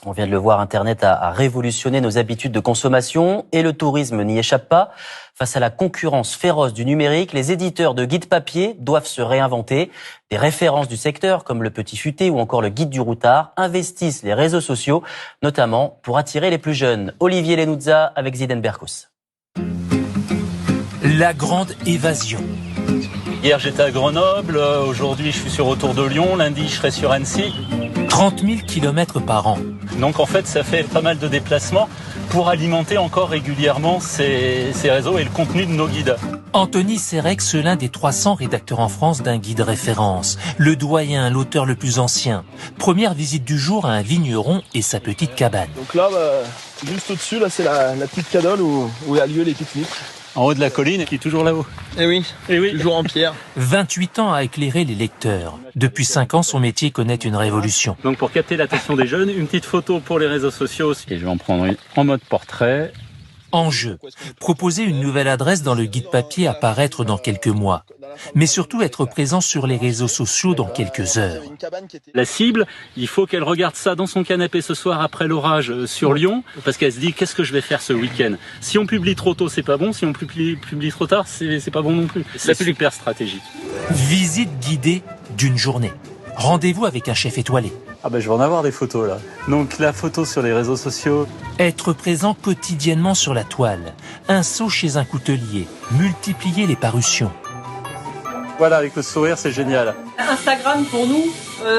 On vient de le voir, Internet a révolutionné nos habitudes de consommation et le tourisme n'y échappe pas. Face à la concurrence féroce du numérique, les éditeurs de guides papier doivent se réinventer. Des références du secteur, comme le Petit Futé ou encore le Guide du Routard, investissent les réseaux sociaux, notamment pour attirer les plus jeunes. Olivier Lenuzza avec Ziden Berkos. La grande évasion. Hier j'étais à Grenoble, aujourd'hui je suis sur autour de Lyon, lundi je serai sur Annecy. 30 000 kilomètres par an. Donc en fait ça fait pas mal de déplacements pour alimenter encore régulièrement ces réseaux et le contenu de nos guides. Anthony Serex, l'un des 300 rédacteurs en France d'un guide référence. Le doyen, l'auteur le plus ancien. Première visite du jour à un vigneron et sa petite cabane. Donc là, juste au-dessus, là, c'est la petite cadole où a lieu les pique-niques. En haut de la colline, qui est toujours là-haut. Eh oui, toujours en pierre. 28 ans à éclairer les lecteurs. Depuis 5 ans, son métier connaît une révolution. Donc pour capter l'attention des jeunes, une petite photo pour les réseaux sociaux. Et je vais en prendre une en mode portrait. Enjeu, proposer une nouvelle adresse dans le guide papier à paraître dans quelques mois. Mais surtout être présent sur les réseaux sociaux dans quelques heures. La cible, il faut qu'elle regarde ça dans son canapé ce soir après l'orage sur Lyon, parce qu'elle se dit qu'est-ce que je vais faire ce week-end. Si on publie trop tôt, c'est pas bon. Si on publie trop tard, c'est pas bon non plus. C'est super stratégique. Visite guidée d'une journée. Rendez-vous avec un chef étoilé. Ah ben je vais en avoir des photos là. Donc la photo sur les réseaux sociaux. Être présent quotidiennement sur la toile. Un saut chez un coutelier. Multiplier les parutions. Voilà, avec le sourire, c'est génial. Instagram, pour nous,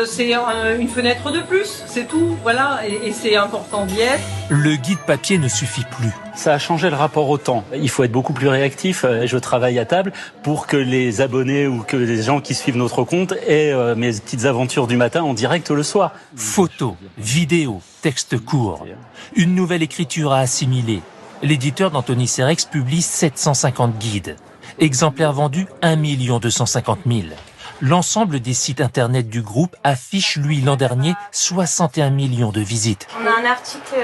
c'est une fenêtre de plus, c'est tout, voilà, et c'est important d'y être. Le guide papier ne suffit plus. Ça a changé le rapport au temps. Il faut être beaucoup plus réactif. Je travaille à table pour que les abonnés ou que les gens qui suivent notre compte aient mes petites aventures du matin en direct le soir. Photos, vidéos, textes courts. Une nouvelle écriture à assimiler. L'éditeur d'Anthony Serex publie 750 guides. Exemplaires vendus 1 250 000. L'ensemble des sites internet du groupe affiche, lui, l'an dernier, 61 millions de visites. On a un article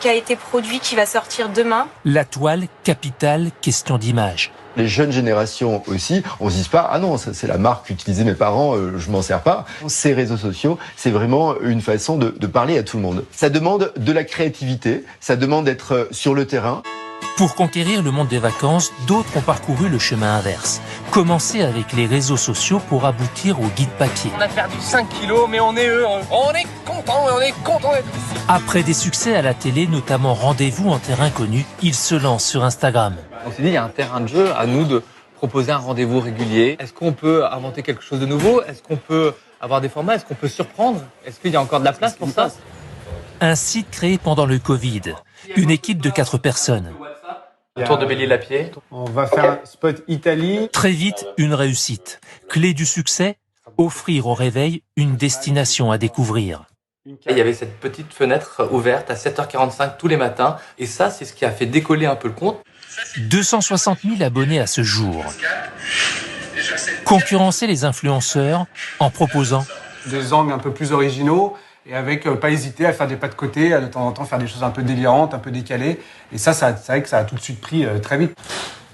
qui a été produit, qui va sortir demain. La toile, capitale, question d'image. Les jeunes générations aussi, on se dit pas, ah non, ça, c'est la marque qu'utilisaient mes parents, je m'en sers pas. Ces réseaux sociaux, c'est vraiment une façon de parler à tout le monde. Ça demande de la créativité, ça demande d'être sur le terrain. Pour conquérir le monde des vacances, d'autres ont parcouru le chemin inverse. Commencer avec les réseaux sociaux pour aboutir au guide papier. On a perdu 5 kilos, mais on est heureux. On est content d'être ici. Après des succès à la télé, notamment Rendez-vous en terrain connu, il se lance sur Instagram. On s'est dit, il y a un terrain de jeu à nous de proposer un rendez-vous régulier. Est-ce qu'on peut inventer quelque chose de nouveau? Est-ce qu'on peut avoir des formats? Est-ce qu'on peut surprendre? Est-ce qu'il y a encore de la place pour ça? Un site créé pendant le Covid. Une équipe de 4 personnes. Tour de Bélier-Lapier. On va faire un spot Italie. Très vite, une réussite. Clé du succès, offrir au réveil une destination à découvrir. Il y avait cette petite fenêtre ouverte à 7h45 tous les matins. Et ça, c'est ce qui a fait décoller un peu le compte. 260 000 abonnés à ce jour. Concurrencer les influenceurs en proposant Des angles un peu plus originaux. Et avec pas hésiter à faire des pas de côté, à de temps en temps faire des choses un peu délirantes, un peu décalées. Et ça, c'est vrai que ça a tout de suite pris très vite.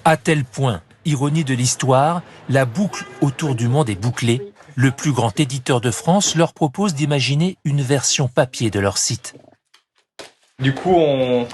à tel point, ironie de l'histoire, la boucle autour du monde est bouclée. Le plus grand éditeur de France leur propose d'imaginer une version papier de leur site. Du coup, on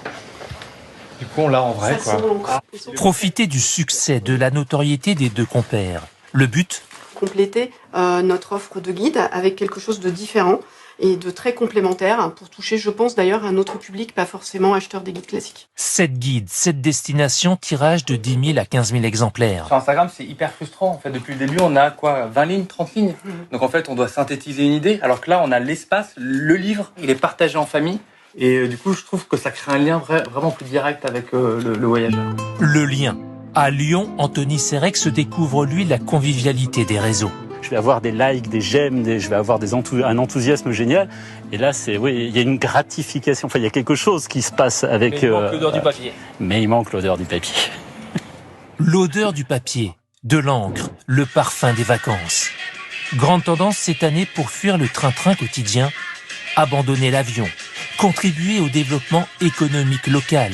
l'a en vrai, quoi. Profiter du succès, de la notoriété des deux compères. Le but ? Compléter notre offre de guide avec quelque chose de différent et de très complémentaire pour toucher, je pense d'ailleurs, un autre public, pas forcément acheteur des guides classiques. 7 guides, 7 destinations, tirage de 10 000 à 15 000 exemplaires. Sur Instagram, c'est hyper frustrant. En fait, depuis le début, on a 20 lignes, 30 lignes. Donc en fait, on doit synthétiser une idée, alors que là, on a l'espace, le livre, il est partagé en famille. Et du coup, je trouve que ça crée un lien vraiment plus direct avec le voyageur. Le lien. À Lyon, Anthony Serex découvre, lui, la convivialité des réseaux. Je vais avoir des likes, des j'aime, je vais avoir un enthousiasme génial. Et là, il y a une gratification. Enfin, il y a quelque chose qui se passe avec. Mais il manque l'odeur du papier. Mais il manque l'odeur du papier. L'odeur du papier, de l'encre, le parfum des vacances. Grande tendance cette année pour fuir le train-train quotidien, abandonner l'avion, contribuer au développement économique local.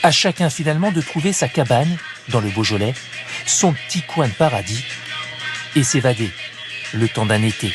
À chacun finalement de trouver sa cabane dans le Beaujolais, son petit coin de paradis, et s'évader le temps d'un été.